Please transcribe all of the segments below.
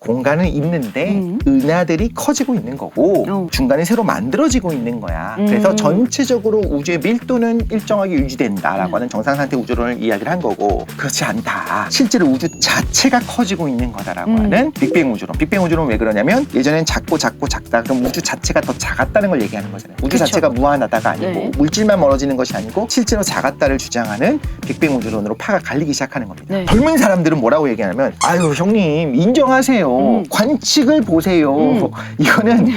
공간은 있는데 은하들이 커지고 있는 거고 중간에 새로 만들어지고 있는 거야. 그래서 전체적으로 우주의 밀도는 일정하게 유지된다라고 하는 정상상태 우주론을 이야기를 한 거고, 그렇지 않다. 실제로 우주 자체가 커지고 있는 거다라고 하는 빅뱅 우주론. 빅뱅 우주론은 왜 그러냐면 예전엔 작고 작다. 그럼 우주 자체가 더 작았다는 걸 얘기하는 거잖아요. 우주 그쵸. 자체가 무한하다가 아니고 네. 물질만 멀어지는 것이 아니고 실제로 작았다를 주장하는 빅뱅 우주론으로 파가 갈리기 시작하는 겁니다. 네. 젊은 사람들은 뭐라고 얘기하냐면 아유 형님 인정하세요. 관측을 보세요. 이거는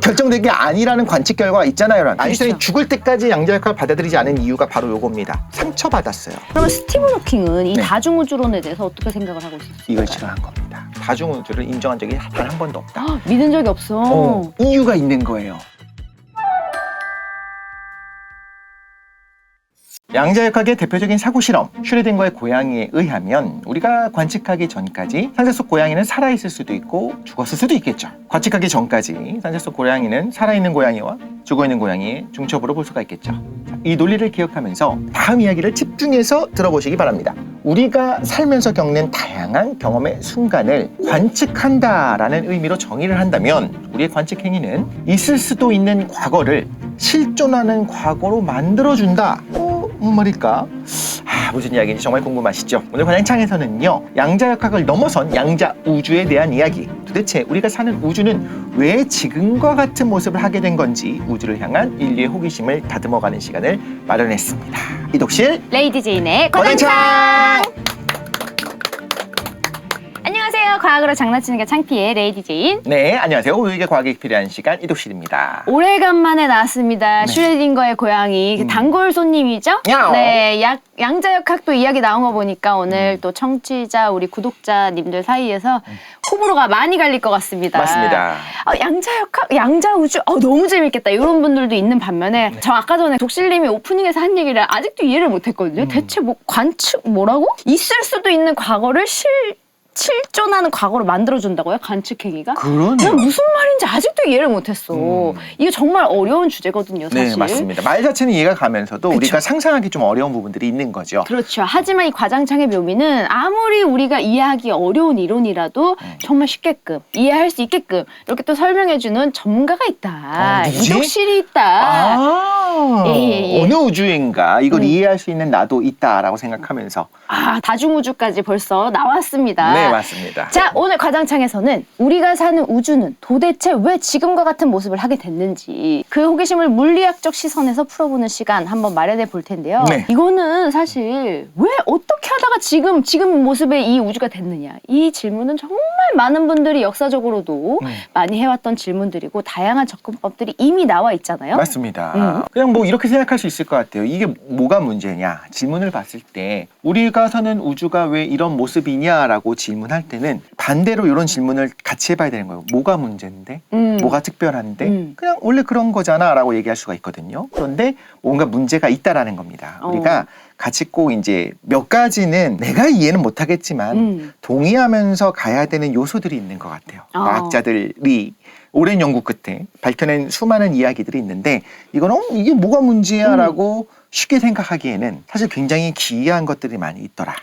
결정된 게 아니라는 관측 결과가 있잖아요. 아인슈타인이 죽을 때까지 양자역학을 받아들이지 않은 이유가 바로 요겁니다. 상처받았어요. 그러면 스티븐 호킹은 이 네. 다중우주론에 대해서 어떻게 생각을 하고 있었어요? 이걸 싫어한 겁니다. 다중우주를 인정한 적이 단 한 번도 없다. 믿은 적이 없어. 이유가 있는 거예요. 양자역학의 대표적인 사고 실험 슈레딩거의 고양이에 의하면 우리가 관측하기 전까지 산재 속 고양이는 살아있을 수도 있고 죽었을 수도 있겠죠. 관측하기 전까지 산재 속 고양이는 살아있는 고양이와 죽어있는 고양이의 중첩으로 볼 수가 있겠죠. 이 논리를 기억하면서 다음 이야기를 집중해서 들어보시기 바랍니다. 우리가 살면서 겪는 다양한 경험의 순간을 관측한다라는 의미로 정의를 한다면 우리의 관측 행위는 있을 수도 있는 과거를 실존하는 과거로 만들어준다. 뭔 말일까? 무슨 이야기인지 정말 궁금하시죠? 오늘 관양창에서는요, 양자역학을 넘어선 양자 우주에 대한 이야기, 도대체 우리가 사는 우주는 왜 지금과 같은 모습을 하게 된 건지 우주를 향한 인류의 호기심을 다듬어가는 시간을 마련했습니다. 이독실 레이디 제인의 관양창! 안녕하세요. 과학으로 장난치는 게 창피해 레이디 제인. 네, 안녕하세요. 우리에게 과학이 필요한 시간 이독실입니다. 오래간만에 나왔습니다. 네. 슈레딩거의 고양이 단골 손님이죠? 야옹. 네, 양자역학도 이야기 나온 거 보니까 오늘 또 청취자 우리 구독자님들 사이에서 호불호가 많이 갈릴 것 같습니다. 맞습니다. 양자역학, 양자우주 너무 재밌겠다 이런 분들도 있는 반면에 저 아까 전에 독실님이 오프닝에서 한 얘기를 아직도 이해를 못했거든요. 대체 뭐 관측 뭐라고? 있을 수도 있는 과거를 실존하는 과거로 만들어준다고요? 관측행위가? 그러네요. 난 무슨 말인지 아직도 이해를 못했어. 이게 정말 어려운 주제거든요, 사실. 네, 맞습니다. 말 자체는 이해가 가면서도 그쵸. 우리가 상상하기 좀 어려운 부분들이 있는 거죠. 그렇죠. 하지만 이 과장창의 묘미는 아무리 우리가 이해하기 어려운 이론이라도 정말 쉽게끔 이해할 수 있게끔 이렇게 또 설명해주는 전문가가 있다. 누구지? 이독실이 있다. 예. 어느 우주인가 이걸 이해할 수 있는 나도 있다라고 생각하면서 다중우주까지 벌써 나왔습니다. 네, 맞습니다. 자, 오늘 과장창에서는 우리가 사는 우주는 도대체 왜 지금과 같은 모습을 하게 됐는지 그 호기심을 물리학적 시선에서 풀어보는 시간 한번 마련해 볼 텐데요. 네. 이거는 사실 왜 어떻게 하다가 지금 모습의 이 우주가 됐느냐. 이 질문은 정말 많은 분들이 역사적으로도 많이 해왔던 질문들이고 다양한 접근법들이 이미 나와 있잖아요. 맞습니다. 그냥 뭐 이렇게 생각할 수 있을 것 같아요. 이게 뭐가 문제냐. 질문을 봤을 때 우리가 사는 우주가 왜 이런 모습이냐라고 질문할 때는 반대로 이런 질문을 같이 해봐야 되는 거예요. 뭐가 문제인데? 뭐가 특별한데? 그냥 원래 그런 거잖아 라고 얘기할 수가 있거든요. 그런데 뭔가 문제가 있다라는 겁니다. 우리가 같이 꼭 이제 몇 가지는 내가 이해는 못하겠지만 동의하면서 가야 되는 요소들이 있는 것 같아요. 과학자들이 오랜 연구 끝에 밝혀낸 수많은 이야기들이 있는데 이거는 이게 뭐가 문제야 라고 쉽게 생각하기에는 사실 굉장히 기이한 것들이 많이 있더라.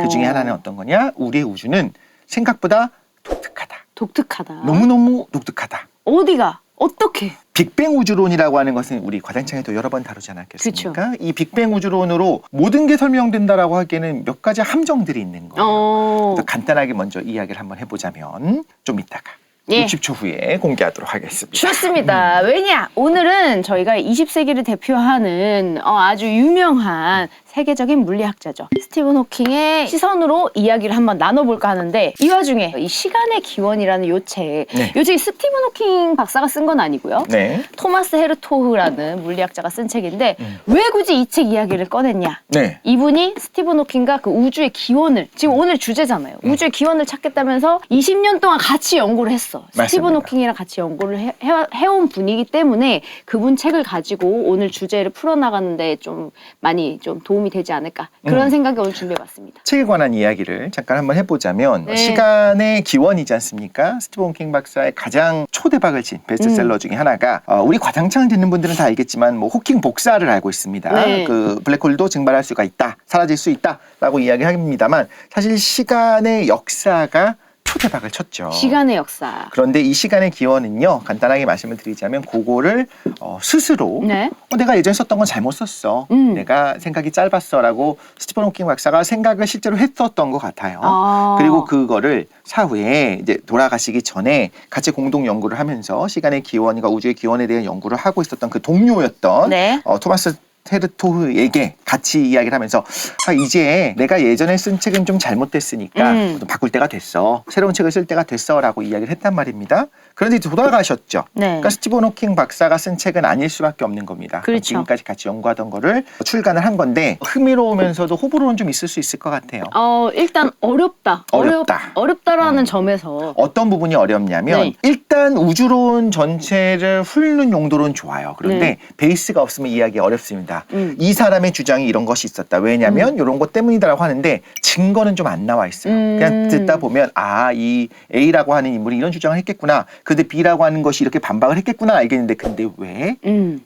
그 중에 하나는 어떤 거냐? 우리의 우주는 생각보다 독특하다. 독특하다. 너무너무 독특하다. 어디가? 어떻게? 빅뱅 우주론이라고 하는 것은 우리 과장창에도 여러 번 다루지 않았겠습니까? 이 빅뱅 우주론으로 모든 게 설명된다라고 하기에는 몇 가지 함정들이 있는 거예요. 그래서 간단하게 먼저 이야기를 한번 해보자면 좀 이따가 60초 후에 공개하도록 하겠습니다. 좋습니다. 왜냐? 오늘은 저희가 20세기를 대표하는 아주 유명한 세계적인 물리학자죠. 스티븐 호킹의 시선으로 이야기를 한번 나눠볼까 하는데 이 와중에 이 시간의 기원이라는 요 책, 요 책이 스티븐 호킹 박사가 쓴 건 아니고요. 네. 토마스 헤르토흐라는 물리학자가 쓴 책인데 왜 굳이 이 책 이야기를 꺼냈냐? 네. 이분이 스티븐 호킹과 그 우주의 기원을 지금 오늘 주제잖아요. 우주의 기원을 찾겠다면서 20년 동안 같이 연구를 했어. 맞습니다. 스티븐 호킹이랑 같이 연구를 해온 분이기 때문에 그분 책을 가지고 오늘 주제를 풀어나가는데 좀 많이 좀 도움이 되지 않을까 그런 생각이 오늘 준비해봤습니다. 책에 관한 이야기를 잠깐 한번 해보자면 네. 시간의 기원이지 않습니까? 스티븐 호킹 박사의 가장 초대박을 친 베스트셀러 중에 하나가 우리 과장창을 듣는 분들은 다 알겠지만 뭐 호킹 복사를 알고 있습니다. 네. 그 블랙홀도 증발할 수가 있다, 사라질 수 있다라고 이야기합니다만 사실 시간의 역사가 초대박을 쳤죠. 시간의 역사. 그런데 이 시간의 기원은요, 간단하게 말씀을 드리자면 그거를 스스로 네. 내가 예전에 썼던 건 잘못 썼어. 내가 생각이 짧았어라고 스티븐 호킹 박사가 생각을 실제로 했었던 것 같아요. 그리고 그거를 사후에 이제 돌아가시기 전에 같이 공동 연구를 하면서 시간의 기원과 우주의 기원에 대한 연구를 하고 있었던 그 동료였던 네. 토마스 테르토흐에게 같이 이야기를 하면서 이제 내가 예전에 쓴 책은 좀 잘못됐으니까 좀 바꿀 때가 됐어. 새로운 책을 쓸 때가 됐어 라고 이야기를 했단 말입니다. 그런데 돌아가셨죠. 네. 그러니까 스티븐 호킹 박사가 쓴 책은 아닐 수밖에 없는 겁니다. 그렇죠. 지금까지 같이 연구하던 거를 출간을 한 건데 흥미로우면서도 호불호는 좀 있을 수 있을 것 같아요. 일단 어렵다. 어렵다라는 점에서 어떤 부분이 어렵냐면 네. 일단 우주론 전체를 훑는 용도로는 좋아요. 그런데 네. 베이스가 없으면 이해하기 어렵습니다. 이 사람의 주장이 이런 것이 있었다. 왜냐하면 이런 것 때문이다라고 하는데 증거는 좀 안 나와 있어요. 그냥 듣다 보면 이 A라고 하는 인물이 이런 주장을 했겠구나. 근데 B라고 하는 것이 이렇게 반박을 했겠구나 알겠는데 근데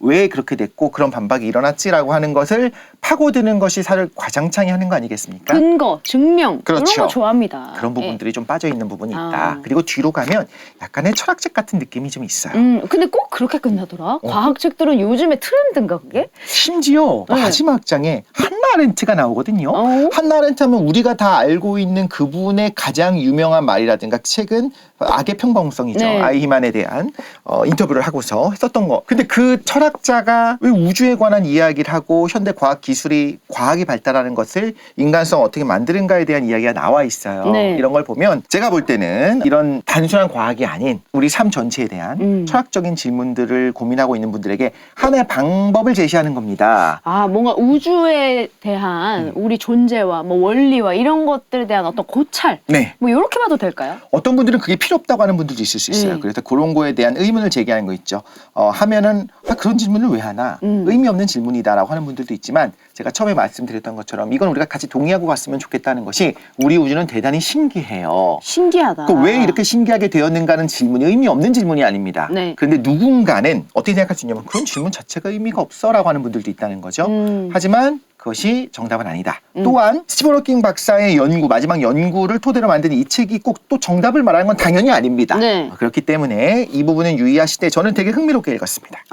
왜 그렇게 됐고 그런 반박이 일어났지라고 하는 것을 파고드는 것이 사실 과장창이 하는 거 아니겠습니까? 근거, 증명 그렇죠. 이런 거 좋아합니다. 그런 부분들이 좀 빠져 있는 부분이 있다. 아. 그리고 뒤로 가면 약간의 철학책 같은 느낌이 좀 있어요. 근데 꼭 그렇게 끝나더라. 과학책들은 요즘에 트렌드인가 그게? 심지어 네. 마지막 장에 한나 아렌트가 나오거든요. 한나 아렌트 하면 우리가 다 알고 있는 그분의 가장 유명한 말이라든가 책은 악의 평범성이죠. 네. 아이히만에 대한 인터뷰를 하고서 했었던 거. 근데 그 철학자가 왜 우주에 관한 이야기를 하고 현대 과학 기술이 과학이 발달하는 것을 인간성 어떻게 만드는가에 대한 이야기가 나와 있어요. 네. 이런 걸 보면 제가 볼 때는 이런 단순한 과학이 아닌 우리 삶 전체에 대한 철학적인 질문들을 고민하고 있는 분들에게 하나의 방법을 제시하는 겁니다. 뭔가 우주에 대한 우리 존재와 뭐 원리와 이런 것들에 대한 어떤 고찰. 네. 뭐 이렇게 봐도 될까요? 어떤 분들은 그게 필요 없다고 하는 분들도 있을 수 있어요. 그래서 그런 거에 대한 의문을 제기하는 거 있죠. 하면은 그런 질문을 왜 하나? 의미 없는 질문이다라고 하는 분들도 있지만 제가 처음에 말씀드렸던 것처럼 이건 우리가 같이 동의하고 갔으면 좋겠다는 것이 우리 우주는 대단히 신기해요. 신기하다. 왜 이렇게 신기하게 되었는가는 질문이 의미 없는 질문이 아닙니다. 네. 그런데 누군가는 어떻게 생각할 수 있냐면 그런 질문 자체가 의미가 없어라고 하는 분들도 있다는 거죠. 하지만 그것이 정답은 아니다. 또한 스티븐 호킹 박사의 연구, 마지막 연구를 토대로 만든 이 책이 꼭 또 정답을 말하는 건 당연히 아닙니다. 네. 그렇기 때문에 이 부분은 유의하시되 저는 되게 흥미롭게 읽었습니다.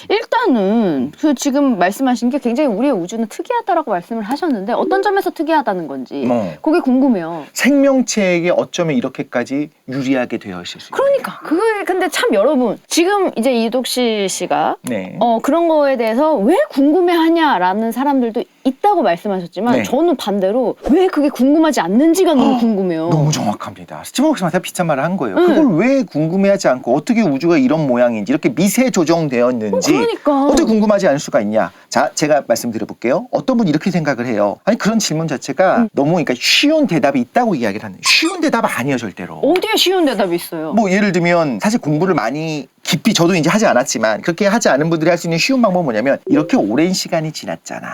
일단은 그 지금 말씀하신 게 굉장히 우리의 우주는 특이하다라고 말씀을 하셨는데 어떤 점에서 특이하다는 건지 그게 궁금해요. 생명체에게 어쩌면 이렇게까지 유리하게 되어 있을 수 있어요. 그러니까 그게 근데 참 여러분 지금 이제 이독실 씨가 네. 그런 거에 대해서 왜 궁금해하냐라는 사람들도 있다고 말씀하셨지만 네. 저는 반대로 왜 그게 궁금하지 않는지가 너무 궁금해요. 너무 정확합니다. 스티븐 호킹한테 비슷한 말을 한 거예요. 그걸 왜 궁금해하지 않고 어떻게 우주가 이런 모양인지 이렇게 미세 조정되었는지 그러니까. 어떻게 궁금하지 않을 수가 있냐. 자, 제가 말씀드려볼게요. 어떤 분이 이렇게 생각을 해요. 아니 그런 질문 자체가 너무 그러니까 쉬운 대답이 있다고 이야기를 하는 쉬운 대답 아니에요 절대로. 어디에 쉬운 대답이 있어요? 뭐 예를 들면 사실 공부를 많이 깊이 저도 이제 하지 않았지만 그렇게 하지 않은 분들이 할 수 있는 쉬운 방법은 뭐냐면 이렇게 오랜 시간이 지났잖아.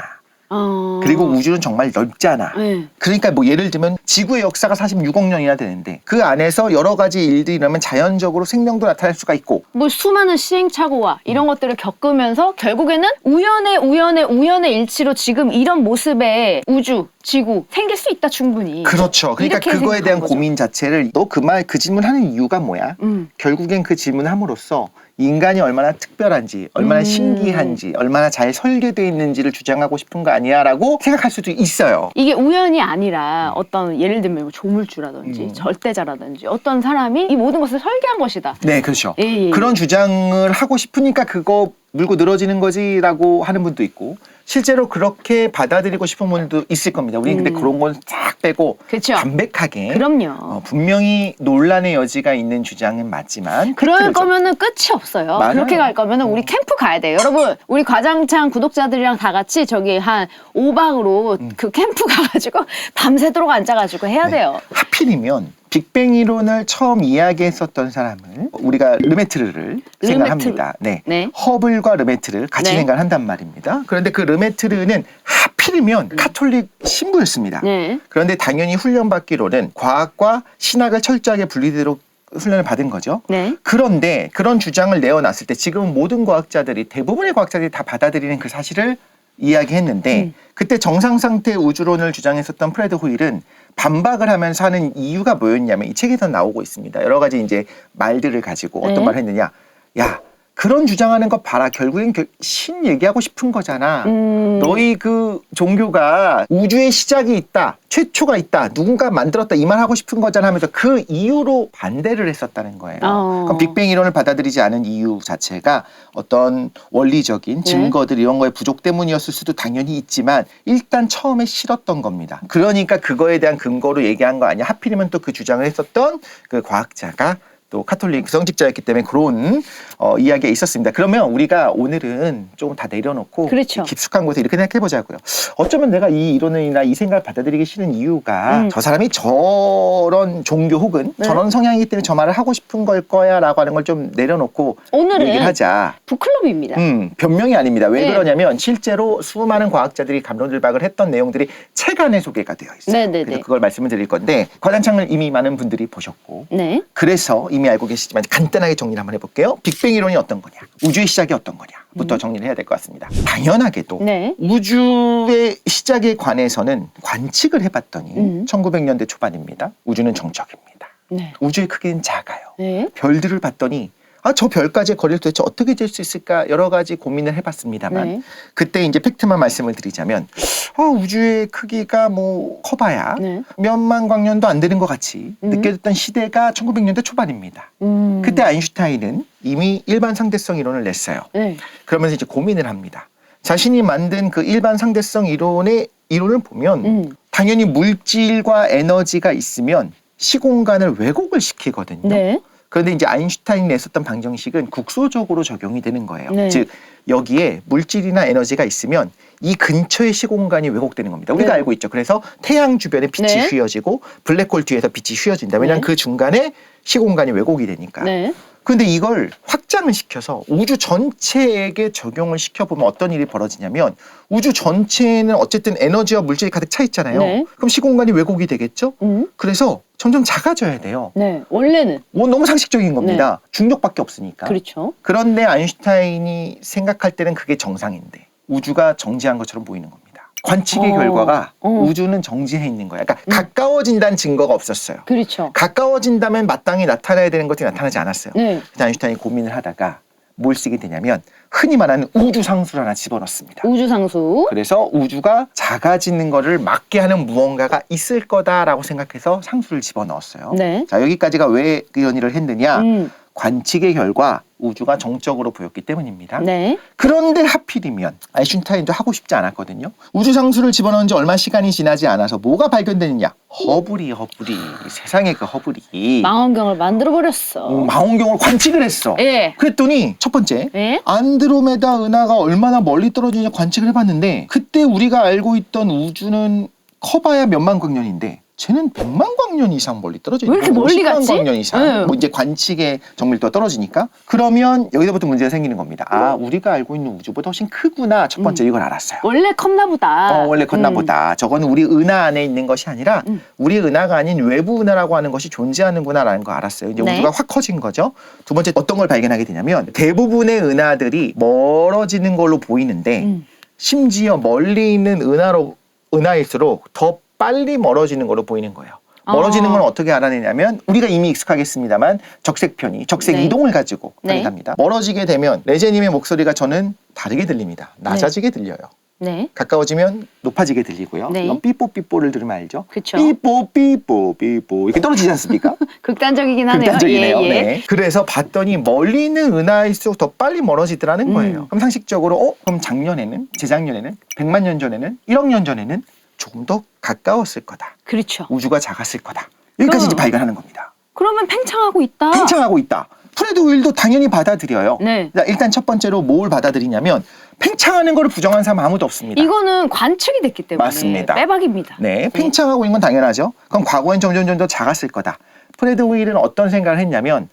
그리고 우주는 정말 넓잖아. 네. 그러니까 뭐 예를 들면 지구의 역사가 46억 년이나 되는데 그 안에서 여러 가지 일들이 일어나면 자연적으로 생명도 나타날 수가 있고 뭐 수많은 시행착오와 이런 것들을 겪으면서 결국에는 우연의 일치로 지금 이런 모습의 우주, 지구 생길 수 있다 충분히. 그렇죠. 그러니까 이렇게 그거에 대한 생각하는 거죠. 고민 자체를 너 그 질문 하는 이유가 뭐야? 결국엔 그 질문을 함으로써 인간이 얼마나 특별한지, 얼마나 신기한지, 얼마나 잘 설계되어 있는지를 주장하고 싶은 거 아니야? 라고 생각할 수도 있어요. 이게 우연이 아니라 어떤 예를 들면 뭐 조물주라든지 절대자라든지 어떤 사람이 이 모든 것을 설계한 것이다. 네, 그렇죠. 예. 그런 주장을 하고 싶으니까 그거 물고 늘어지는 거지라고 하는 분도 있고 실제로 그렇게 받아들이고 싶은 분도 있을 겁니다. 우리는 근데 그런 건 싹 빼고 그렇죠. 담백하게 그럼요. 분명히 논란의 여지가 있는 주장은 맞지만 그럴 팩트로죠. 거면은 끝이 없어요. 맞아요. 그렇게 갈 거면은 우리 캠프 가야 돼요. 여러분, 우리 과장창 구독자들이랑 다 같이 저기 한 5박으로 그 캠프 가가지고 밤새도록 앉아가지고 해야 돼요. 하필이면 빅뱅 이론을 처음 이야기했었던 사람을 우리가 르메트르를 생각합니다. 네. 네. 허블과 르메트르를 같이 네. 생각한단 말입니다. 그런데 그 르메트르는 하필이면 카톨릭 신부였습니다. 네. 그런데 당연히 훈련받기로는 과학과 신학을 철저하게 분리되도록 훈련을 받은 거죠. 네. 그런데 그런 주장을 내어놨을 때 지금 모든 과학자들이 대부분의 과학자들이 다 받아들이는 그 사실을 이야기했는데 그때 정상 상태 우주론을 주장했었던 프레드 호일은 반박을 하면서 하는 이유가 뭐였냐면 이 책에서 나오고 있습니다. 여러 가지 이제 말들을 가지고 어떤 네. 말을 했느냐. 야, 그런 주장하는 거 봐라. 결국엔 신 얘기하고 싶은 거잖아. 너희 그 종교가 우주의 시작이 있다. 최초가 있다. 누군가 만들었다. 이 말 하고 싶은 거잖아 하면서 그 이유로 반대를 했었다는 거예요. 그럼 빅뱅 이론을 받아들이지 않은 이유 자체가 어떤 원리적인 증거들 이런 거의 부족 때문이었을 수도 당연히 있지만 일단 처음에 싫었던 겁니다. 그러니까 그거에 대한 근거로 얘기한 거 아니야. 하필이면 또 그 주장을 했었던 그 과학자가 또 카톨릭 성직자였기 때문에 그런 이야기가 있었습니다. 그러면 우리가 오늘은 조금 다 내려놓고 그렇죠. 깊숙한 곳에 이렇게 생각해보자고요. 어쩌면 내가 이 이론이나 이 생각을 받아들이기 싫은 이유가 저 사람이 저런 종교 혹은 저런 성향이기 때문에 저 말을 하고 싶은 걸 거야 라고 하는 걸 좀 내려놓고 오늘은 얘기를 하자. 북클럽입니다. 변명이 아닙니다. 왜 네. 그러냐면 실제로 수많은 과학자들이 감론을박을 했던 내용들이 책 안에 소개가 되어 있어요. 네네네. 그래서 그걸 말씀을 드릴 건데 과장창을 이미 많은 분들이 보셨고 네. 그래서 이미 알고 계시지만 간단하게 정리를 한번 해볼게요. 빅뱅 이론이 어떤 거냐, 우주의 시작이 어떤 거냐부터 정리를 해야 될 것 같습니다. 당연하게도 네. 우주의 시작에 관해서는 관측을 해봤더니 1900년대 초반입니다. 우주는 정적입니다. 네. 우주의 크기는 작아요. 네. 별들을 봤더니 저 별까지의 거리를 도대체 어떻게 잴 수 있을까 여러 가지 고민을 해봤습니다만 네. 그때 이제 팩트만 말씀을 드리자면 우주의 크기가 뭐 커봐야 네. 몇만 광년도 안 되는 것 같이 느껴졌던 시대가 1900년대 초반입니다. 그때 아인슈타인은 이미 일반 상대성 이론을 냈어요. 네. 그러면서 이제 고민을 합니다. 자신이 만든 그 일반 상대성 이론을 보면 당연히 물질과 에너지가 있으면 시공간을 왜곡을 시키거든요. 네. 그런데 이제 아인슈타인이 냈었던 방정식은 국소적으로 적용이 되는 거예요. 네. 즉 여기에 물질이나 에너지가 있으면 이 근처의 시공간이 왜곡되는 겁니다. 우리가 네. 알고 있죠. 그래서 태양 주변에 빛이 네. 휘어지고 블랙홀 뒤에서 빛이 휘어진다. 왜냐하면 네. 그 중간에 시공간이 왜곡이 되니까. 네. 그런데 이걸 확장을 시켜서 우주 전체에게 적용을 시켜보면 어떤 일이 벌어지냐면 우주 전체에는 어쨌든 에너지와 물질이 가득 차 있잖아요. 네. 그럼 시공간이 왜곡이 되겠죠? 그래서 점점 작아져야 돼요. 네. 원래는. 너무 상식적인 겁니다. 중력밖에 없으니까. 그렇죠. 그런데 아인슈타인이 생각할 때는 그게 정상인데 우주가 정지한 것처럼 보이는 겁니다. 관측의 결과가 우주는 정지해 있는 거야. 그러니까 가까워진다는 증거가 없었어요. 그렇죠. 가까워진다면 마땅히 나타나야 되는 것들이 나타나지 않았어요. 네. 그래서 아인슈타인이 고민을 하다가 뭘 쓰게 되냐면 흔히 말하는 우주상수를 하나 집어넣습니다. 우주상수. 그래서 우주가 작아지는 거를 막게 하는 무언가가 있을 거다라고 생각해서 상수를 집어넣었어요. 네. 자, 여기까지가 왜 이런 일을 했느냐. 관측의 결과 우주가 정적으로 보였기 때문입니다. 네. 그런데 하필이면 아인슈타인도 하고 싶지 않았거든요. 우주상수를 집어넣은 지 얼마 시간이 지나지 않아서 뭐가 발견되느냐. 허블이 세상에 그 허블이 망원경을 만들어버렸어. 망원경을 관측을 했어. 예. 그랬더니 첫 번째 예? 안드로메다 은하가 얼마나 멀리 떨어지는지 관측을 해봤는데 그때 우리가 알고 있던 우주는 커봐야 몇만 광년인데 쟤는 100만 광년 이상 멀리 떨어져 있는 왜 이렇게 멀리 50만 갔지? 광년 이상. 네. 뭐 이제 관측의 정밀도가 떨어지니까 그러면 여기서부터 문제가 생기는 겁니다. 우리가 알고 있는 우주보다 훨씬 크구나. 첫 번째 이걸 알았어요. 원래 컸나 보다. 원래 컸나 보다. 저거는 우리 은하 안에 있는 것이 아니라 우리 은하가 아닌 외부 은하라고 하는 것이 존재하는구나라는 거 알았어요. 이제 네. 우주가 확 커진 거죠. 두 번째 어떤 걸 발견하게 되냐면 대부분의 은하들이 멀어지는 걸로 보이는데 심지어 멀리 있는 은하일수록 더 빨리 멀어지는 걸로 보이는 거예요. 멀어지는 건 어떻게 알아내냐면 우리가 이미 익숙하겠습니다만 적색편이 적색 네. 이동을 가지고 네. 발견합니다. 멀어지게 되면 레제님의 목소리가 저는 다르게 들립니다. 낮아지게 들려요. 네. 가까워지면 높아지게 들리고요. 네. 이런 삐뽀삐뽀를 들으면 알죠? 그쵸. 삐뽀삐뽀삐뽀 이렇게 떨어지지 않습니까? 극단적이긴 하네요. 극단적이네요. 예, 예. 네. 그래서 봤더니 멀리 있는 은하일수록 더 빨리 멀어지더라는 거예요. 그럼 상식적으로 그럼 작년에는 재작년에는 100만 년 전에는 1억 년 전에는 조금 더 가까웠을 거다. 그렇죠. 우주가 작았을 거다. 여기까지 이제 발견하는 겁니다. 그러면 팽창하고 있다. 팽창하고 있다. 프레드 윌도 당연히 받아들여요. 네. 자, 일단 첫 번째로 뭘 받아들이냐면 팽창하는 걸 부정하는 사람 아무도 없습니다. 이거는 관측이 됐기 때문에 맞습니다. 빼박입니다. 네, 팽창하고 있는 건 당연하죠. 그럼 과거엔 점점 더 작았을 거다. 프레드 윌은 어떤 생각을 했냐면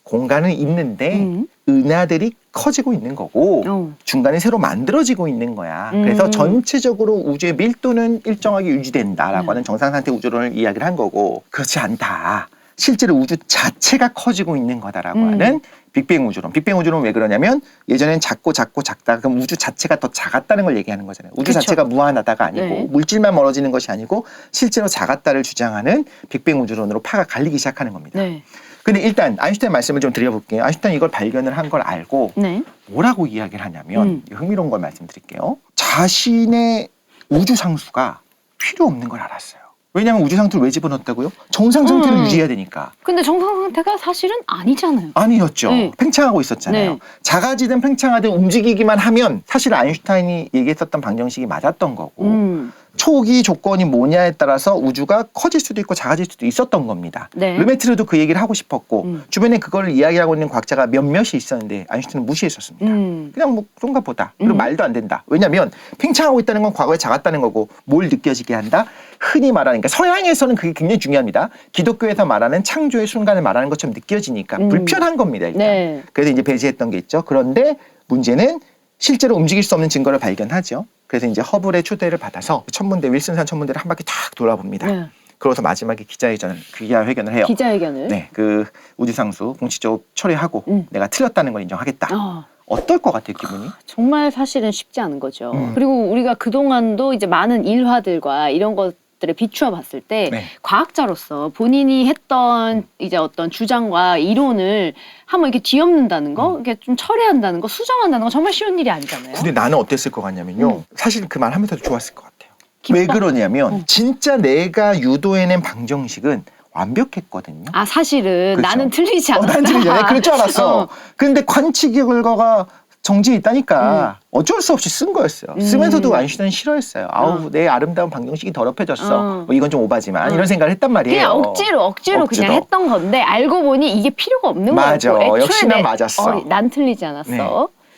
공간은 있는데 은하들이 커지고 있는 거고 중간에 새로 만들어지고 있는 거야. 그래서 전체적으로 우주의 밀도는 일정하게 유지된다라고 하는 정상상태 우주론을 이야기를 한 거고 그렇지 않다. 실제로 우주 자체가 커지고 있는 거다라고 하는 빅뱅 우주론. 빅뱅 우주론은 왜 그러냐면 예전엔 작고 작다가 그럼 우주 자체가 더 작았다는 걸 얘기하는 거잖아요. 우주 그쵸. 자체가 무한하다가 아니고 네. 물질만 멀어지는 것이 아니고 실제로 작았다를 주장하는 빅뱅 우주론으로 파가 갈리기 시작하는 겁니다. 네. 근데 일단 아인슈타인 말씀을 좀 드려볼게요. 아인슈타인 이걸 발견을 한 걸 알고 네. 뭐라고 이야기를 하냐면 흥미로운 걸 말씀드릴게요. 자신의 우주 상수가 필요 없는 걸 알았어요. 왜냐하면 우주 상수를 왜 집어넣었다고요? 정상 상태를 유지해야 되니까. 근데 정상 상태가 사실은 아니잖아요. 아니었죠. 네. 팽창하고 있었잖아요. 네. 작아지든 팽창하든 움직이기만 하면 사실 아인슈타인이 얘기했었던 방정식이 맞았던 거고 초기 조건이 뭐냐에 따라서 우주가 커질 수도 있고 작아질 수도 있었던 겁니다. 네. 르메트르도 그 얘기를 하고 싶었고 주변에 그걸 이야기하고 있는 과학자가 몇몇이 있었는데 아인슈타인은 무시했었습니다. 그냥 뭐 그런가 보다. 그리고 말도 안 된다. 왜냐하면 팽창하고 있다는 건 과거에 작았다는 거고 뭘 느껴지게 한다? 흔히 말하는 그러니까 서양에서는 그게 굉장히 중요합니다. 기독교에서 말하는 창조의 순간을 말하는 것처럼 느껴지니까 불편한 겁니다. 일단. 네. 그래서 이제 배제했던 게 있죠. 그런데 문제는 실제로 움직일 수 없는 증거를 발견하죠. 그래서 이제 허블의 초대를 받아서 천문대 윌슨산 천문대를 한 바퀴 탁 돌아봅니다. 네. 그러고서 마지막에 기자회견을 해요. 기자회견을. 네, 그 우주상수 공식적으로 철회하고 내가 틀렸다는 걸 인정하겠다. 아, 어떨 것 같아요, 기분이? 정말 사실은 쉽지 않은 거죠. 그리고 우리가 그동안도 이제 많은 일화들과 이런 것들에 비추어 봤을 때 네. 과학자로서 본인이 했던 이제 어떤 주장과 이론을 한번 이렇게 뒤엎는다는 거, 이렇게 좀 철회한다는 거, 수정한다는 거 정말 쉬운 일이 아니잖아요. 근데 나는 어땠을 것 같냐면요. 사실 그 말 하면서도 좋았을 것 같아요. 기뻐? 왜 그러냐면 진짜 내가 유도해낸 방정식은 완벽했거든요. 아, 사실은 그쵸. 나는 틀리지 않았다. 난 틀리잖아요. 그럴 줄 알았어. 근데 관측의 결과가 정지에 있다니까 어쩔 수 없이 쓴 거였어요. 쓰면서도 아인슈타인 싫어했어요. 아우 내 아름다운 방정식이 더럽혀졌어. 뭐 이건 좀 오바지만 이런 생각을 했단 말이에요. 그냥 억지로 그냥 했던 건데 알고 보니 이게 필요가 없는 맞아. 거였고 역시 난 맞았어. 난 틀리지 않았어. 네.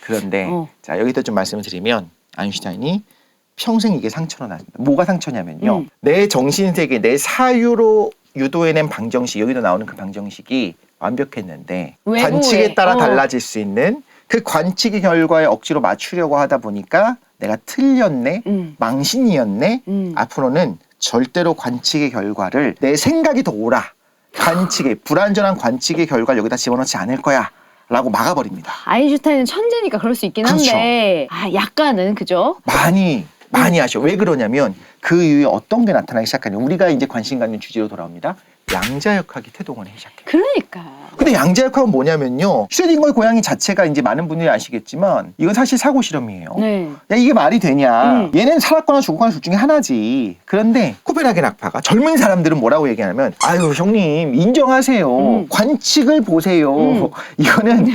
그런데 자 여기서 좀 말씀을 드리면 아인슈타인이 평생 이게 상처로 났습니다. 뭐가 상처냐면요. 내 정신세계, 내 사유로 유도해낸 방정식, 여기도 나오는 그 방정식이 완벽했는데 외부에, 관측에 따라 달라질 수 있는 그 관측의 결과에 억지로 맞추려고 하다 보니까 내가 틀렸네, 망신이었네, 앞으로는 절대로 관측의 결과를 내 생각이 더 옳아. 관측의, 불완전한 관측의 결과를 여기다 집어넣지 않을 거야. 라고 막아버립니다. 아인슈타인은 천재니까 그럴 수 있긴 한데 약간은 그죠? 많이 하셔. 왜 그러냐면 그 이후에 어떤 게 나타나기 시작하냐면 우리가 이제 관심 갖는 주제로 돌아옵니다. 양자역학이 태동하기 시작해요. 그러니까. 근데 양자역학은 뭐냐면요. 슈레딩거의 고양이 자체가 이제 많은 분들이 아시겠지만 이건 사실 사고 실험이에요. 네. 야 이게 말이 되냐. 얘는 살았거나 죽었거나 둘 중에 하나지. 그런데 코펜하겐 학파가 젊은 사람들은 뭐라고 얘기하냐면 아유 형님 인정하세요. 관측을 보세요. 이거는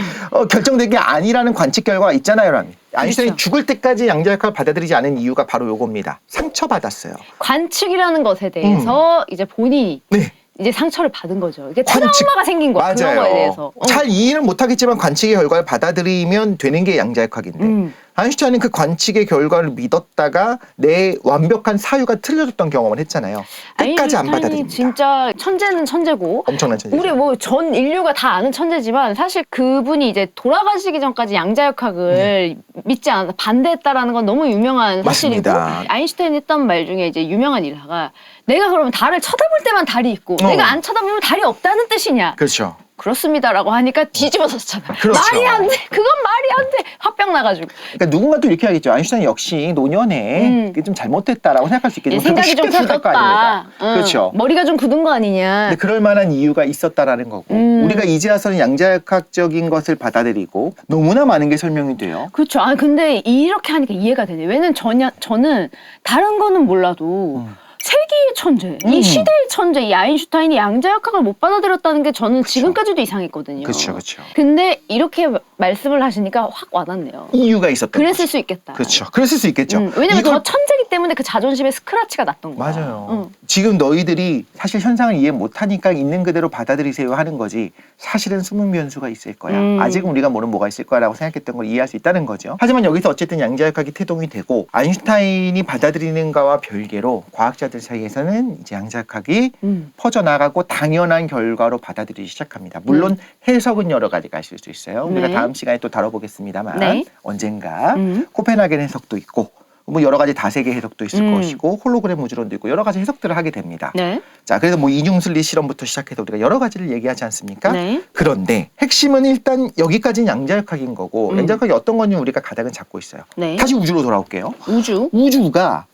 결정된 게 아니라는 관측 결과가 있잖아요. 아인슈타인이 그렇죠. 죽을 때까지 양자역학을 받아들이지 않은 이유가 바로 요겁니다. 상처받았어요. 관측이라는 것에 대해서 이제 본인이 네. 이제 상처를 받은 거죠. 이게 관측. 트라우마가 생긴 거야. 맞아요. 그런 거에 대해서. 잘 이해는 못하겠지만 관측의 결과를 받아들이면 되는 게 양자역학인데 아인슈타인은 그 관측의 결과를 믿었다가 내 완벽한 사유가 틀려졌던 경험을 했잖아요. 끝까지 안 아인슈타인이 받아들입니다. 진짜 천재는 천재고 엄청난 천재죠. 우리 뭐 전 인류가 다 아는 천재지만 사실 그분이 이제 돌아가시기 전까지 양자역학을 믿지 않았다 반대했다라는 건 너무 유명한 사실이고 맞습니다. 아인슈타인이 했던 말 중에 이제 유명한 일화가 내가 그러면 달을 쳐다볼 때만 달이 있고 내가 안 쳐다보면 달이 없다는 뜻이냐? 그렇죠. 그렇습니다라고 하니까 뒤집어졌잖아. 그렇죠. 말이 안 돼. 그건 말이 안 돼. 화병 나가지고. 그러니까 누군가 또 이렇게 하겠죠. 아인슈타인 역시 노년에 그게 좀 잘못됐다라고 생각할 수 있겠지만 생각이 좀 그렇게 쉽게 생각할 거 아닙니까? 굳었다. 그렇죠. 머리가 좀 굳은 거 아니냐. 근데 그럴 만한 이유가 있었다라는 거고 우리가 이제 와서는 양자역학적인 것을 받아들이고 너무나 많은 게 설명이 돼요. 그렇죠. 아 근데 이렇게 하니까 이해가 되네. 왜냐면 저는 다른 거는 몰라도 세기의 천재, 이 시대의 천재, 이 아인슈타인이 양자역학을 못 받아들였다는 게 저는 지금까지도 이상했거든요. 그렇죠, 그렇죠. 근데 이렇게 말씀을 하시니까 확 와닿네요. 이유가 있었던 그랬을 거죠. 수 있겠다. 그렇죠. 그랬을 수 있겠죠. 왜냐면 이걸 저 천재기 때문에 그 자존심에 스크래치가 났던 거야. 맞아요. 지금 너희들이 사실 현상을 이해 못하니까 있는 그대로 받아들이세요 하는 거지 사실은 숨은 변수가 있을 거야. 아직은 우리가 모르는 뭐가 있을 거라고 생각했던 걸 이해할 수 있다는 거죠. 하지만 여기서 어쨌든 양자역학이 태동이 되고 아인슈타인이 받아들이는 거와 별개로 과학자들 사이에서는 이제 양자역학이 퍼져나가고 당연한 결과로 받아들이기 시작합니다. 물론 해석은 여러 가지가 있을 수 있어요. 우리가 네. 다음 시간에 또 다뤄보겠습니다만 네. 언젠가 코펜하겐 해석도 있고 뭐 여러 가지 다세계 해석도 있을 음. 것이고 홀로그램 우주론도 있고 여러 가지 해석들을 하게 됩니다. 네. 자, 그래서 뭐 인융슬리 실험부터 시작해서 우리가 여러 가지를 얘기하지 않습니까? 네. 그런데 핵심은 일단 여기까지는 양자역학인 거고 양자역학이 어떤 건지 우리가 가닥은 잡고 있어요. 네. 다시 우주로 돌아올게요. 우주. 우주가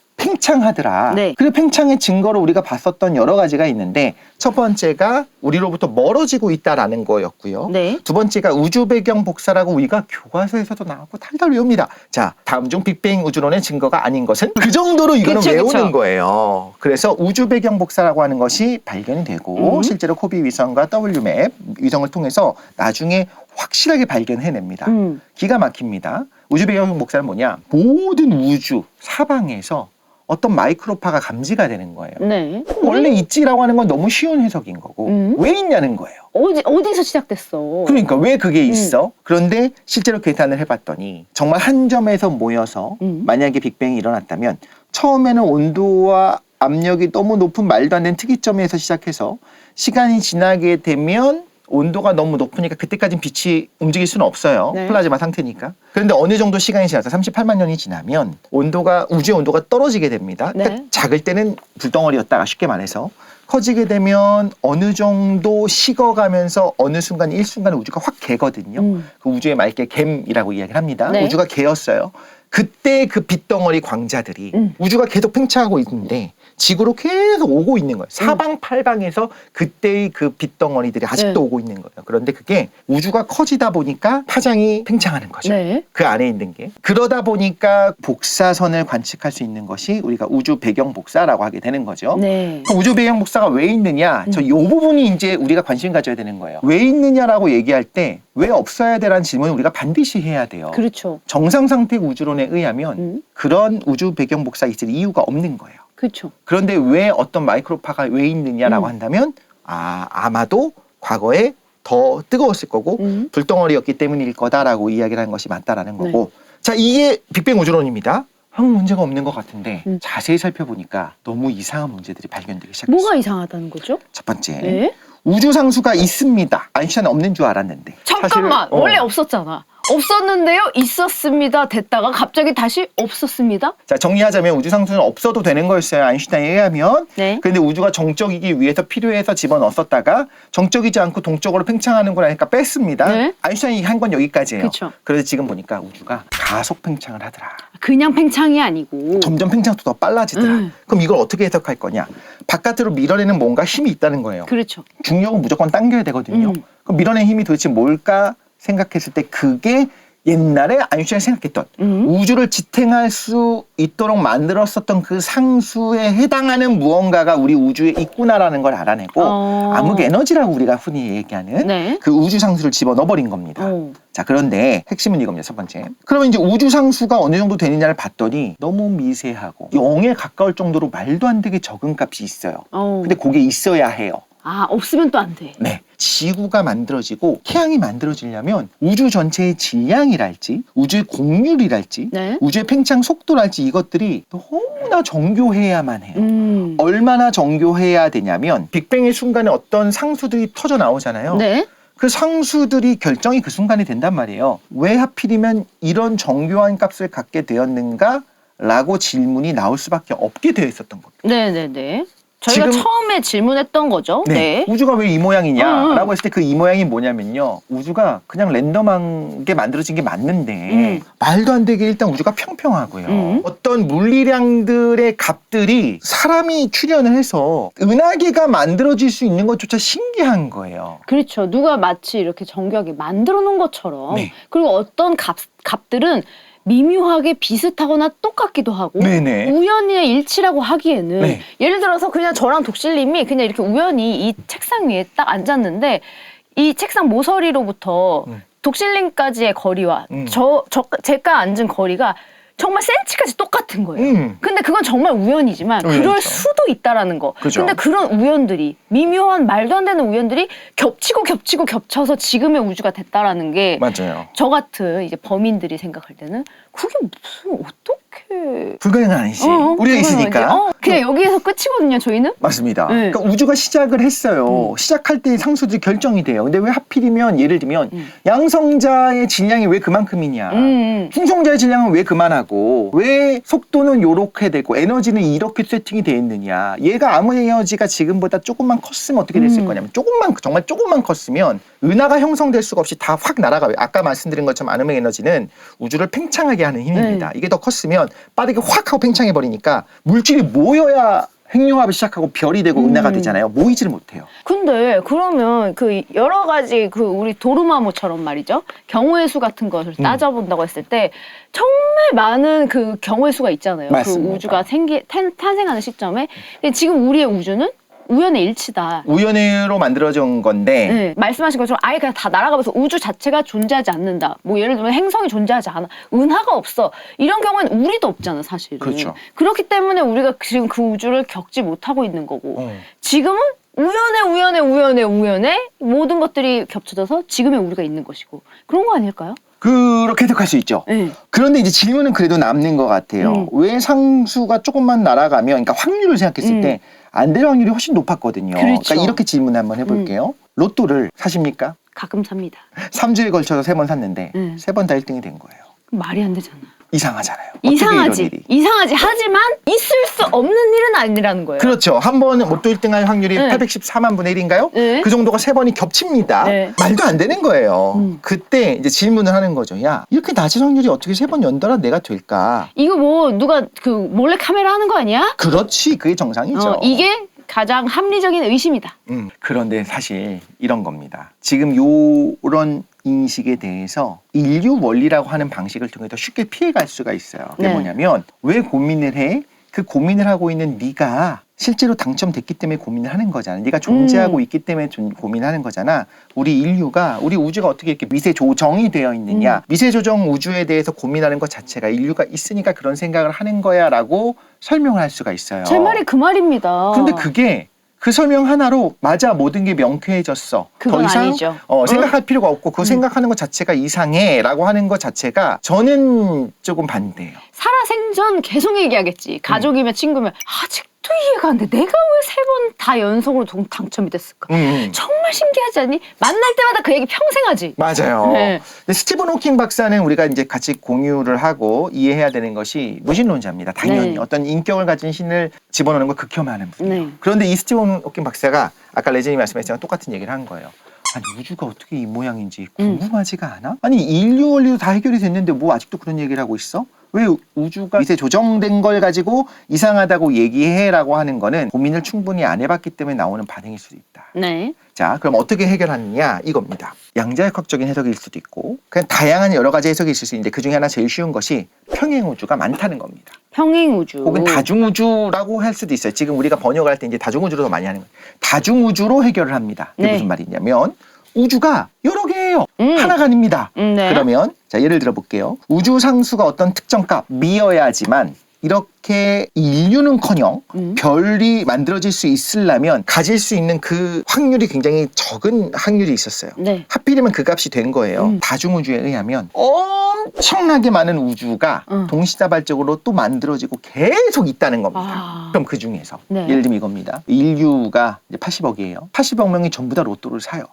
팽창하더라. 네. 그 팽창의 증거로 우리가 봤었던 여러 가지가 있는데 첫 번째가 우리로부터 멀어지고 있다라는 거였고요. 네. 두 번째가 우주 배경 복사라고 우리가 교과서에서도 나왔고 달달 외웁니다. 자, 다음 중 빅뱅 우주론의 증거가 아닌 것은 그 정도로 이거는 그쵸, 외우는 그쵸. 거예요. 그래서 우주 배경 복사라고 하는 것이 발견이 되고 실제로 코비 위성과 WMAP 위성을 통해서 나중에 확실하게 발견해냅니다. 기가 막힙니다. 우주 배경 복사는 뭐냐? 모든 우주 사방에서 어떤 마이크로파가 감지가 되는 거예요. 네. 원래 있지라고 하는 건 너무 쉬운 해석인 거고 왜 있냐는 거예요. 어디서 시작됐어? 그러니까 왜 그게 있어? 그런데 실제로 계산을 해봤더니 정말 한 점에서 모여서 만약에 빅뱅이 일어났다면 처음에는 온도와 압력이 너무 높은 말도 안 되는 특이점에서 시작해서 시간이 지나게 되면 온도가 너무 높으니까 그때까지는 빛이 움직일 수는 없어요. 네. 플라즈마 상태니까. 그런데 어느 정도 시간이 지나서 38만 년이 지나면 우주의 온도가 떨어지게 됩니다. 네. 그러니까 작을 때는 불덩어리였다가 쉽게 말해서 커지게 되면 어느 정도 식어가면서 어느 순간 일순간에 우주가 확 개거든요. 그 우주의 맑게 갬이라고 이야기를 합니다. 네. 우주가 개었어요. 그때 그 빛덩어리 광자들이 우주가 계속 팽창하고 있는데 지구로 계속 오고 있는 거예요. 사방팔방에서 그때의 그 빛덩어리들이 아직도 네. 오고 있는 거예요. 그런데 그게 우주가 커지다 보니까 파장이 팽창하는 거죠. 네. 그 안에 있는 게. 그러다 보니까 복사선을 관측할 수 있는 것이 우리가 우주 배경 복사라고 하게 되는 거죠. 네. 그 우주 배경 복사가 왜 있느냐? 저 이 부분이 이제 우리가 관심 가져야 되는 거예요. 왜 있느냐라고 얘기할 때 왜 없어야 되라는 질문을 우리가 반드시 해야 돼요. 그렇죠. 정상 상태 우주론에 의하면 그런 우주 배경 복사 있을 이유가 없는 거예요. 그렇죠. 그런데 왜 어떤 마이크로파가 왜 있느냐라고 한다면 아마도 과거에 더 뜨거웠을 거고 불덩어리였기 때문일 거다라고 이야기를 하는 것이 맞다라는 거고 자, 이게 빅뱅 우주론입니다. 아무 문제가 없는 것 같은데 자세히 살펴보니까 너무 이상한 문제들이 발견되기 시작했어요. 뭐가 이상하다는 거죠? 첫 번째, 네. 우주상수가 있습니다. 아인슈타인은 없는 줄 알았는데. 잠깐만. 사실, 원래 없었잖아. 없었는데요. 있었습니다. 됐다가 갑자기 다시 없었습니다. 자, 정리하자면 우주상수는 없어도 되는 거였어요. 아인슈타인에 의하면. 네. 그런데 우주가 정적이기 위해서 필요해서 집어넣었었다가 정적이지 않고 동적으로 팽창하는구나 하니까 뺐습니다. 네. 아인슈타인이 한 건 여기까지예요. 그쵸. 그래서 지금 보니까 우주가 가속 팽창을 하더라. 그냥 팽창이 아니고. 점점 팽창도 더 빨라지더라. 그럼 이걸 어떻게 해석할 거냐? 바깥으로 밀어내는 뭔가 힘이 있다는 거예요. 그렇죠. 중력은 무조건 당겨야 되거든요. 그럼 밀어내는 힘이 도대체 뭘까 생각했을 때 그게 옛날에 아인슈타인이 생각했던 우주를 지탱할 수 있도록 만들었었던 그 상수에 해당하는 무언가가 우리 우주에 있구나라는 걸 알아내고 암흑 에너지라고 우리가 흔히 얘기하는 네. 그 우주 상수를 집어넣어버린 겁니다. 어. 자, 그런데 핵심은 이겁니다. 첫 번째. 그러면 이제 우주 상수가 어느 정도 되느냐를 봤더니 너무 미세하고 0에 가까울 정도로 말도 안 되게 적은 값이 있어요. 근데 그게 있어야 해요. 아, 없으면 또 안 돼. 네. 지구가 만들어지고 태양이 만들어지려면 우주 전체의 질량이랄지 우주의 곡률이랄지 네. 우주의 팽창 속도랄지 이것들이 너무나 정교해야만 해요. 얼마나 정교해야 되냐면 빅뱅의 순간에 어떤 상수들이 터져 나오잖아요. 네. 그 상수들이 결정이 그 순간에 된단 말이에요. 왜 하필이면 이런 정교한 값을 갖게 되었는가? 라고 질문이 나올 수밖에 없게 되어 있었던 겁니다. 네네네. 저희가 지금- 처음에 질문했던 거죠. 네. 우주가 왜 이 모양이냐라고 했을 때 그 이 모양이 뭐냐면요. 우주가 그냥 랜덤하게 만들어진 게 맞는데 말도 안 되게 일단 우주가 평평하고요. 어떤 물리량들의 값들이 사람이 출현을 해서 은하계가 만들어질 수 있는 것조차 신기한 거예요. 그렇죠. 누가 마치 이렇게 정교하게 만들어 놓은 것처럼. 네. 그리고 어떤 값들은 미묘하게 비슷하거나 똑같기도 하고 네네. 우연의 일치라고 하기에는 네. 예를 들어서 그냥 저랑 독실님이 그냥 이렇게 우연히 이 책상 위에 딱 앉았는데 이 책상 모서리로부터 독실님까지의 거리와 제가 앉은 거리가 정말 센치까지 똑같은 거예요. 근데 그건 정말 우연이지만 그럴 우연이죠. 수도 있다라는 거. 그죠. 근데 그런 우연들이 미묘한 말도 안 되는 우연들이 겹치고 겹쳐서 지금의 우주가 됐다라는 게 맞아요. 저 같은 이제 범인들이 생각할 때는 그게 무슨 어떻게 불가능은 아니지. 우리가 있으니까. 그냥 여기에서 끝이거든요, 저희는. 맞습니다. 네. 그러니까 우주가 시작을 했어요. 시작할 때 상수들이 결정이 돼요. 근데 왜 하필이면 예를 들면 양성자의 질량이 왜 그만큼이냐. 충성자의 질량은 왜 그만하고 왜 속도는 요렇게 되고 에너지는 이렇게 세팅이 돼 있느냐. 얘가 아무 에너지가 지금보다 조금만 컸으면 어떻게 됐을 거냐면 조금만 정말 조금만 컸으면 은하가 형성될 수가 없이 다 확 날아가요. 아까 말씀드린 것처럼 아노메 에너지는 우주를 팽창하게 하는 힘입니다. 이게 더 컸으면 빠르게 확 하고 팽창해 버리니까 물질이 모여야 핵융합을 시작하고 별이 되고 은하가 되잖아요. 모이지를 못해요. 근데 그러면 그 여러 가지 그 우리 도르마모처럼 말이죠. 경우의 수 같은 것을 따져본다고 했을 때 정말 많은 그 경우의 수가 있잖아요. 맞습니다. 그 우주가 탄생하는 시점에. 근데 지금 우리의 우주는 우연의 일치다. 우연으로 만들어진 건데 네, 말씀하신 것처럼 아예 그냥 다 날아가면서 우주 자체가 존재하지 않는다. 뭐 예를 들면 행성이 존재하지 않아. 은하가 없어. 이런 경우에는 우리도 없잖아, 사실은. 그렇죠. 그렇기 때문에 우리가 지금 그 우주를 겪지 못하고 있는 거고 지금은 우연에 모든 것들이 겹쳐져서 지금의 우리가 있는 것이고 그런 거 아닐까요? 그렇게 해석할 수 있죠. 네. 그런데 이제 질문은 그래도 남는 것 같아요. 왜 상수가 조금만 날아가면, 그러니까 확률을 생각했을 때 안 될 확률이 훨씬 높았거든요. 그렇죠. 그러니까 이렇게 질문 한번 해볼게요. 로또를 사십니까? 가끔 삽니다. 3주에 걸쳐서 3번 샀는데 3번 다 1등이 된 거예요. 말이 안 되잖아. 이상하잖아요. 어떻게 이런 이상하지. 일이. 이상하지. 하지만 있을 수 없는 일은 아니라는 거예요. 그렇죠. 한 번은 로또 1등할 확률이 네. 814만 분의 1인가요? 네. 그 정도가 3번이 겹칩니다. 네. 말도 안 되는 거예요. 그때 이제 질문을 하는 거죠. 야, 이렇게 낮은 확률이 어떻게 3번 연달아 내가 될까? 이거 뭐 누가 그 몰래 카메라 하는 거 아니야? 그렇지. 그게 정상이죠. 이게 가장 합리적인 의심이다. 그런데 사실 이런 겁니다. 지금 요런 인식에 대해서 인류 원리라고 하는 방식을 통해서 쉽게 피해갈 수가 있어요. 그게 네. 뭐냐면 왜 고민을 해? 그 고민을 하고 있는 네가 실제로 당첨됐기 때문에 고민을 하는 거잖아. 네가 존재하고 있기 때문에 고민하는 거잖아. 우리 인류가, 우리 우주가 어떻게 이렇게 미세 조정이 되어 있느냐. 미세 조정 우주에 대해서 고민하는 것 자체가 인류가 있으니까 그런 생각을 하는 거야 라고 설명을 할 수가 있어요. 제 말이 그 말입니다. 근데 그게 그 설명 하나로 맞아 모든 게 명쾌해졌어. 그건 더 이상 아니죠. 생각할 필요가 없고 그 생각하는 것 자체가 이상해라고 하는 것 자체가 저는 조금 반대예요. 살아생전 계속 얘기하겠지. 가족이면 친구면 아직도 이해가 안 돼. 내가 왜 3번 다 연속으로 당첨이 됐을까? 정말 신기하지 않니? 만날 때마다 그 얘기 평생 하지. 맞아요. 네. 근데 스티븐 호킹 박사는 우리가 이제 같이 공유를 하고 이해해야 되는 것이 무신론자입니다. 당연히 네. 어떤 인격을 가진 신을 집어넣는 걸 극혐하는 분이에요. 네. 그런데 이 스티븐 호킹 박사가 아까 레진이 말씀하셨지만 똑같은 얘기를 한 거예요. 아니 우주가 어떻게 이 모양인지 궁금하지가 않아? 아니 인류 원리도 다 해결이 됐는데 뭐 아직도 그런 얘기를 하고 있어? 왜 우주가 미세 조정된 걸 가지고 이상하다고 얘기해라고 하는 거는 고민을 충분히 안 해봤기 때문에 나오는 반응일 수도 있다. 네. 자, 그럼 어떻게 해결하느냐 이겁니다. 양자역학적인 해석일 수도 있고 그냥 다양한 여러 가지 해석이 있을 수 있는데 그중에 하나 제일 쉬운 것이 평행우주가 많다는 겁니다. 평행우주. 혹은 다중우주라고 할 수도 있어요. 지금 우리가 번역을 할 때 이제 다중우주로 더 많이 하는 거예요. 다중우주로 해결을 합니다. 그게 네. 무슨 말이냐면 우주가 여러 개예요. 하나가 아닙니다. 네. 그러면 자 예를 들어 볼게요. 우주 상수가 어떤 특정 값 미여야지만 이렇게 인류는커녕 별이 만들어질 수 있으려면 가질 수 있는 그 확률이 굉장히 적은 확률이 있었어요. 네. 하필이면 그 값이 된 거예요. 다중우주에 의하면 엄청나게 많은 우주가 동시다발적으로 또 만들어지고 계속 있다는 겁니다. 그럼 그 중에서 네. 예를 들면 이겁니다. 인류가 이제 80억이에요. 80억 명이 전부 다 로또를 사요.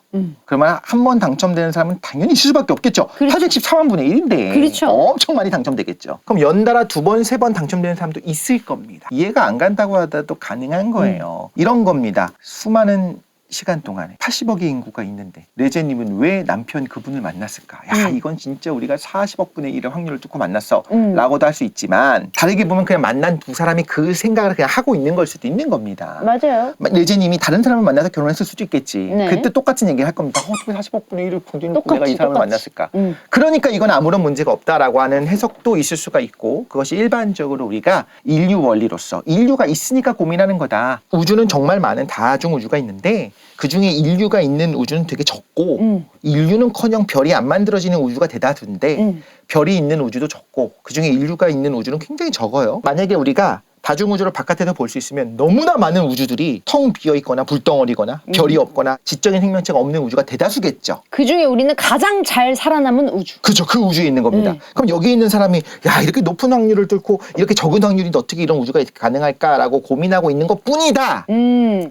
그러면 한 번 당첨되는 사람은 당연히 있을 수밖에 없겠죠. 그렇죠. 814만 분의 1인데 그렇죠. 엄청 많이 당첨되겠죠. 그럼 연달아 2번, 3번 당첨되는 사람도 있을 겁니다. 이해가 안 간다고 하더라도 가능한 거예요. 이런 겁니다. 수많은 시간 동안에 80억의 인구가 있는데 레제님은 왜 남편 그분을 만났을까? 야 이건 진짜 우리가 40억 분의 1의 확률을 뚫고 만났어 라고도 할 수 있지만 다르게 보면 그냥 만난 두 사람이 그 생각을 그냥 하고 있는 걸 수도 있는 겁니다. 맞아요. 레제님이 다른 사람을 만나서 결혼했을 수도 있겠지. 네. 그때 똑같은 얘기를 할 겁니다. 어떻게 40억 분의 1을 가지고 내가 이 사람을 똑같이. 만났을까? 그러니까 이건 아무런 문제가 없다라고 하는 해석도 있을 수가 있고 그것이 일반적으로 우리가 인류 원리로서 인류가 있으니까 고민하는 거다. 우주는 정말 많은 다중우주가 있는데 그중에 인류가 있는 우주는 되게 적고 인류는커녕 별이 안 만들어지는 우주가 대다수인데 별이 있는 우주도 적고 그중에 인류가 있는 우주는 굉장히 적어요. 만약에 우리가 다중우주를 바깥에서 볼 수 있으면 너무나 많은 우주들이 텅 비어있거나 불덩어리거나 별이 없거나 지적인 생명체가 없는 우주가 대다수겠죠. 그중에 우리는 가장 잘 살아남은 우주. 그죠. 그 우주에 있는 겁니다. 그럼 여기 있는 사람이 야 이렇게 높은 확률을 뚫고 이렇게 적은 확률인데 어떻게 이런 우주가 가능할까라고 고민하고 있는 것뿐이다